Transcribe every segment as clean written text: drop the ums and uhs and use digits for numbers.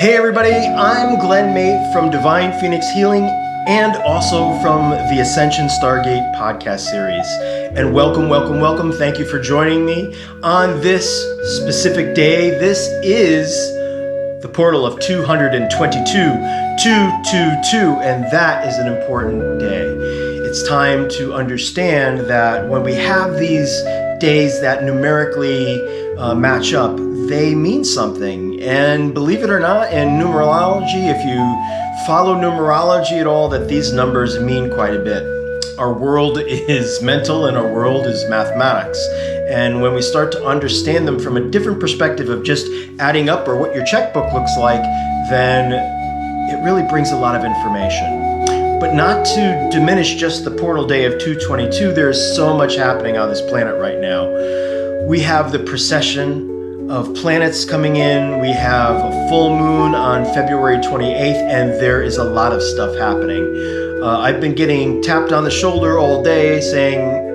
Hey everybody, I'm Glenn Mate from Divine Phoenix Healing and also from the Ascension Stargate podcast series. And welcome. Thank you for joining me on this specific day. This is the portal of 222, 222, and that is an important day. It's time to understand that when we have these days that numerically match up, they mean something. And believe it or not, in numerology, if you follow numerology at all, that these numbers mean quite a bit. Our world is mental and our world is mathematics. And when we start to understand them from a different perspective of just adding up or what your checkbook looks like, then it really brings a lot of information. But not to diminish just the portal day of 222, there's so much happening on this planet right now. We have the precession of planets coming in. We have a full moon on February 28th, and there is a lot of stuff happening. I've been getting tapped on the shoulder all day saying,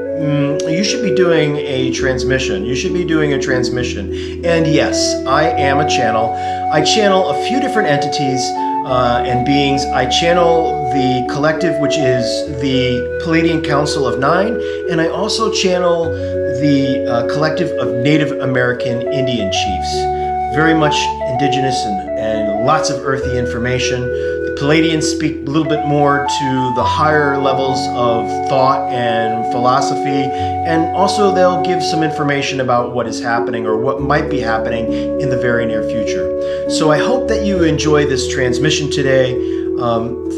you should be doing a transmission. You should be doing a transmission. And yes, I am a channel. I channel a few different entities and beings. I channel the collective, which is the Pleiadean Council of Nine, and I also channel the collective of Native American Indian chiefs. Very much indigenous and lots of earthy information. The Pleiadians speak a little bit more to the higher levels of thought and philosophy, and also they'll give some information about what is happening or what might be happening in the very near future. So I hope that you enjoy this transmission today.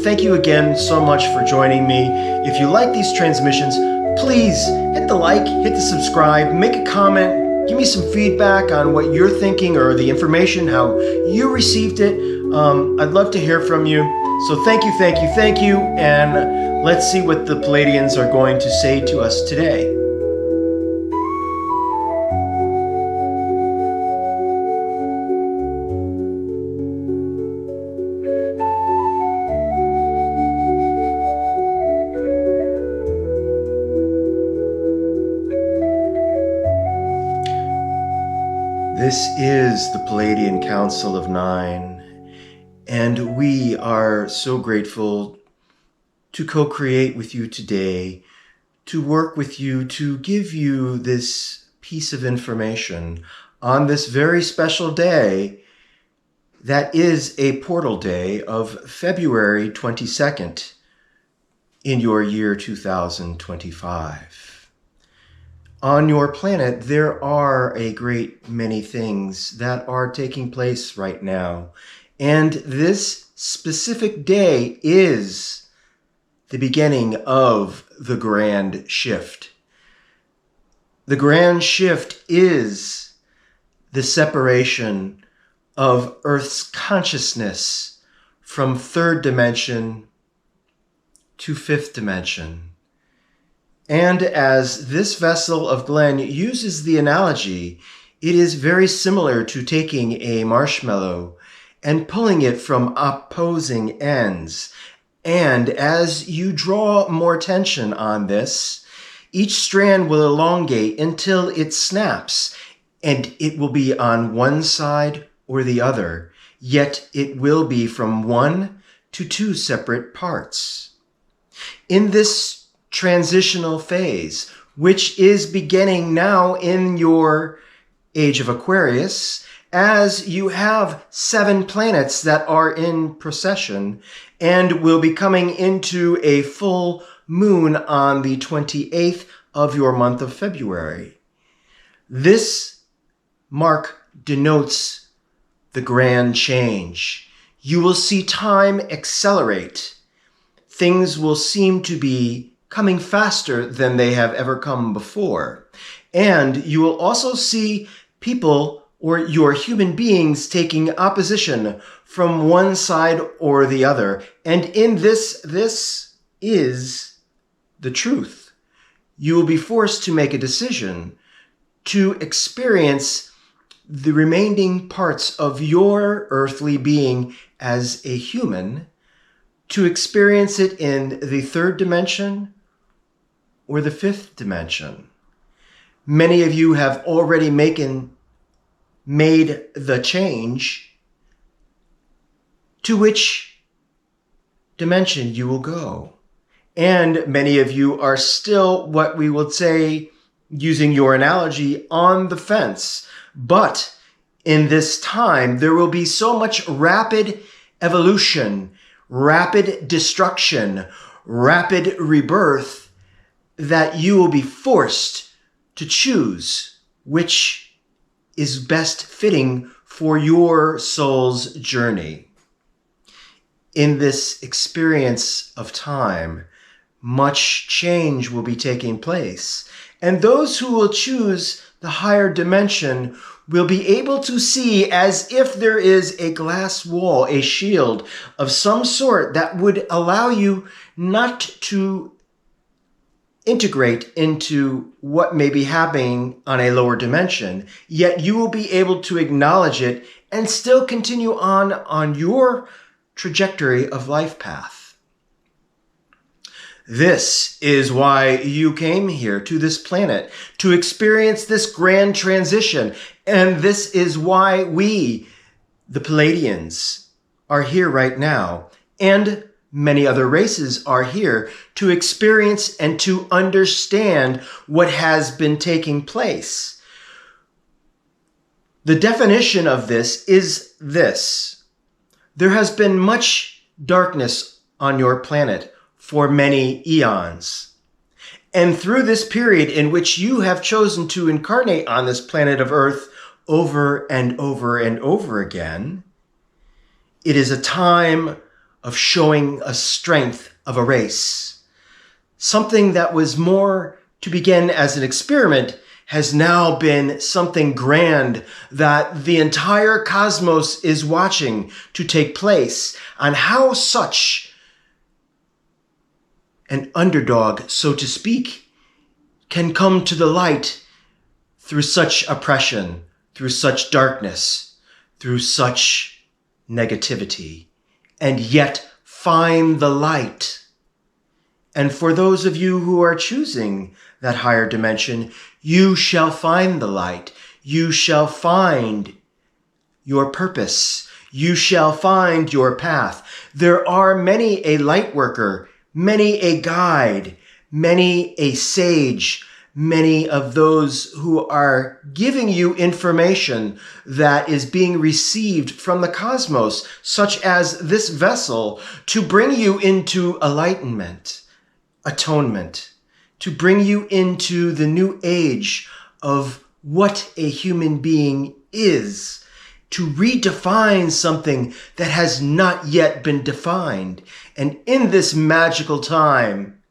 Thank you again so much for joining me. If you like these transmissions, please hit the like, hit the subscribe, make a comment, give me some feedback on what you're thinking or the information, how you received it. I'd love to hear from you. So thank you, and let's see what the Pleiadians are going to say to us today. This is the Pleiadean Council of Nine, and we are so grateful to co-create with you today, to work with you, to give you this piece of information on this very special day that is a portal day of February 22nd in your year 2025. On your planet, there are a great many things that are taking place right now. And this specific day is the beginning of the grand shift. The grand shift is the separation of Earth's consciousness from third dimension to fifth dimension. And as this vessel of Glenn uses the analogy, it is very similar to taking a marshmallow and pulling it from opposing ends. And as you draw more tension on this, each strand will elongate until it snaps, and it will be on one side or the other, yet it will be from one to two separate parts. In this transitional phase, which is beginning now in your age of Aquarius, as you have 7 planets that are in precession and will be coming into a full moon on the 28th of your month of February. This mark denotes the grand change. You will see time accelerate. Things will seem to be coming faster than they have ever come before. And you will also see people or your human beings taking opposition from one side or the other. And in this is the truth. You will be forced to make a decision to experience the remaining parts of your earthly being as a human, to experience it in the third dimension or the fifth dimension. Many of you have already made the change to which dimension you will go. And many of you are still, what we would say, using your analogy, on the fence. But in this time, there will be so much rapid evolution, rapid destruction, rapid rebirth, that you will be forced to choose which is best fitting for your soul's journey. In this experience of time, much change will be taking place, and those who will choose the higher dimension will be able to see as if there is a glass wall, a shield of some sort that would allow you not to integrate into what may be happening on a lower dimension, yet you will be able to acknowledge it and still continue on your trajectory of life path. This is why you came here to this planet, to experience this grand transition. And this is why we, the Pleiadians, are here right now. And many other races are here to experience and to understand what has been taking place. The definition of this is this: there has been much darkness on your planet for many eons. And through this period in which you have chosen to incarnate on this planet of Earth over and over and over again, it is a time of showing a strength of a race. Something that was more to begin as an experiment has now been something grand that the entire cosmos is watching to take place, on how such an underdog, so to speak, can come to the light through such oppression, through such darkness, through such negativity, and yet find the light. And for those of you who are choosing that higher dimension, you shall find the light. You shall find your purpose. You shall find your path. There are many a light worker, many a guide, many a sage, many of those who are giving you information that is being received from the cosmos, such as this vessel, to bring you into enlightenment, atonement, to bring you into the new age of what a human being is, to redefine something that has not yet been defined. And in this magical time,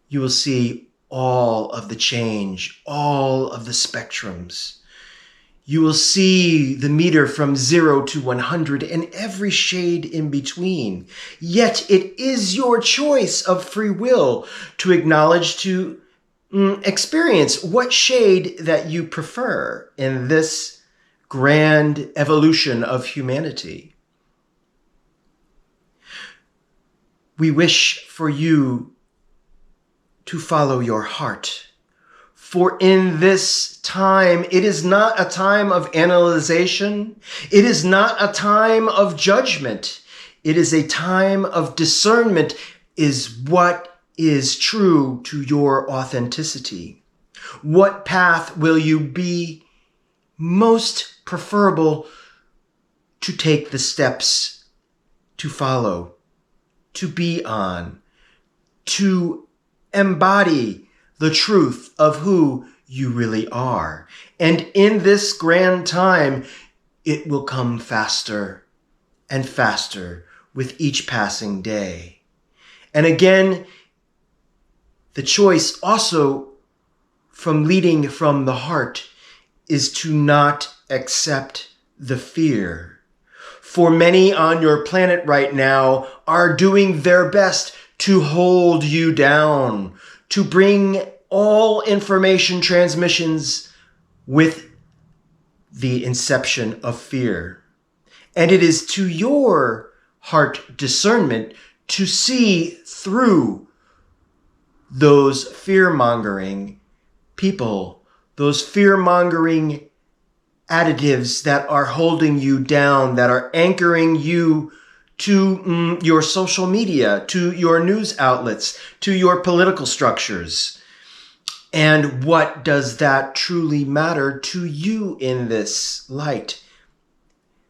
you will see all of the change, all of the spectrums. You will see the meter from 0 to 100 and every shade in between. Yet it is your choice of free will to acknowledge, to experience what shade that you prefer in this grand evolution of humanity. We wish for you to follow your heart. For in this time, it is not a time of analyzation. It is not a time of judgment. It is a time of discernment, is what is true to your authenticity. What path will you be most preferable to take the steps to follow, to be on, to embody the truth of who you really are. And in this grand time, it will come faster and faster with each passing day. And again, the choice also from leading from the heart is to not accept the fear. For many on your planet right now are doing their best to hold you down, to bring all information transmissions with the inception of fear. And it is to your heart discernment to see through those fear-mongering people, those fear-mongering additives that are holding you down, that are anchoring you to your social media, to your news outlets, to your political structures. And what does that truly matter to you in this light?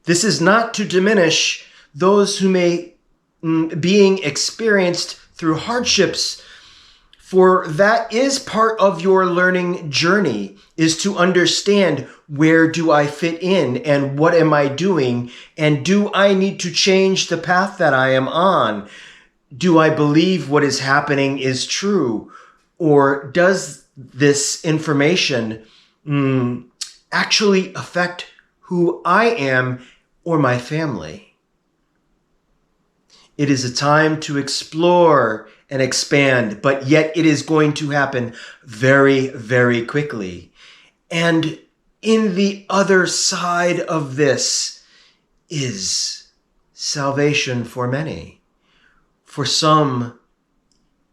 This is not to diminish those who may being experienced through hardships, for that is part of your learning journey, is to understand, where do I fit in and what am I doing? And do I need to change the path that I am on? Do I believe what is happening is true? Or does this information actually affect who I am or my family? It is a time to explore and expand, but yet it is going to happen very, very quickly. And in the other side of this is salvation for many. For some,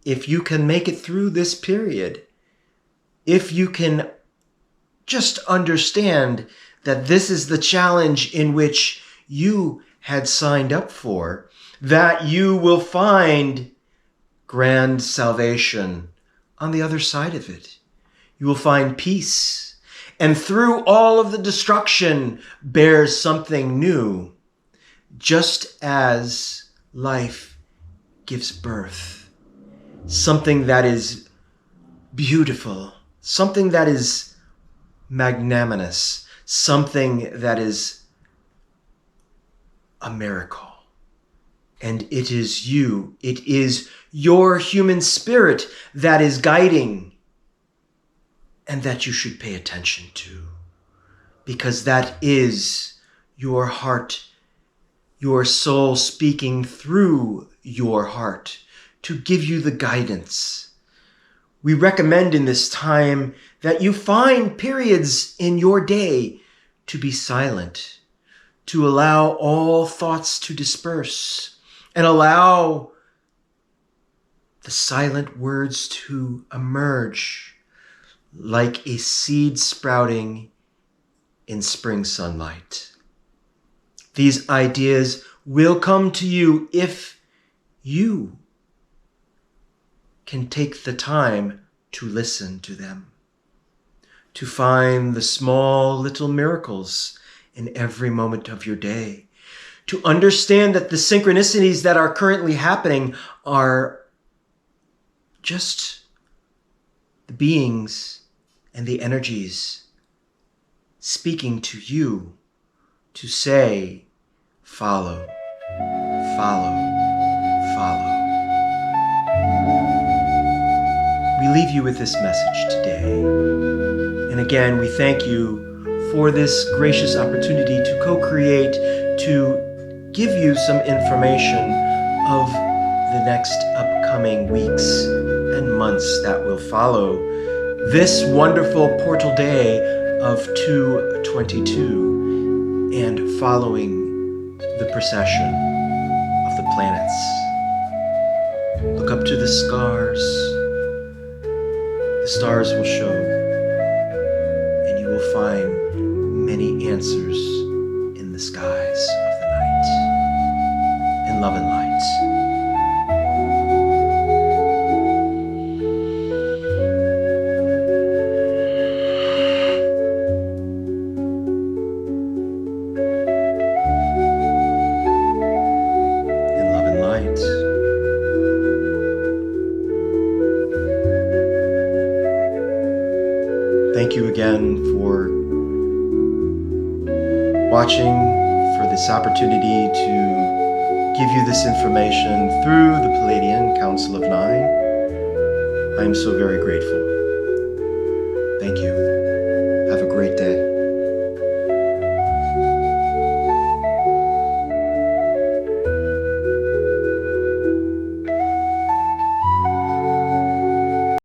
if you can make it through this period, if you can just understand that this is the challenge in which you had signed up for, that you will find grand salvation on the other side of it. You will find peace. And through all of the destruction bears something new, just as life gives birth. Something that is beautiful, something that is magnanimous, something that is a miracle. And it is you, it is your human spirit that is guiding and that you should pay attention to, because that is your heart, your soul speaking through your heart to give you the guidance. We recommend in this time that you find periods in your day to be silent, to allow all thoughts to disperse, and allow the silent words to emerge like a seed sprouting in spring sunlight. These ideas will come to you if you can take the time to listen to them, to find the small little miracles in every moment of your day, to understand that the synchronicities that are currently happening are just the beings and the energies speaking to you to say, follow, follow, follow. We leave you with this message today. And again, we thank you for this gracious opportunity to co-create, to give you some information of the next upcoming weeks and months that will follow this wonderful portal day of 2/22 and following the procession of the planets. Look up to the stars. The stars will show, and you will find many answers in the skies of the night. In love and light. In love and light. Thank you again for watching, for this opportunity to give you this information through the Pleiadean Council of Nine. I am so very grateful. Thank you.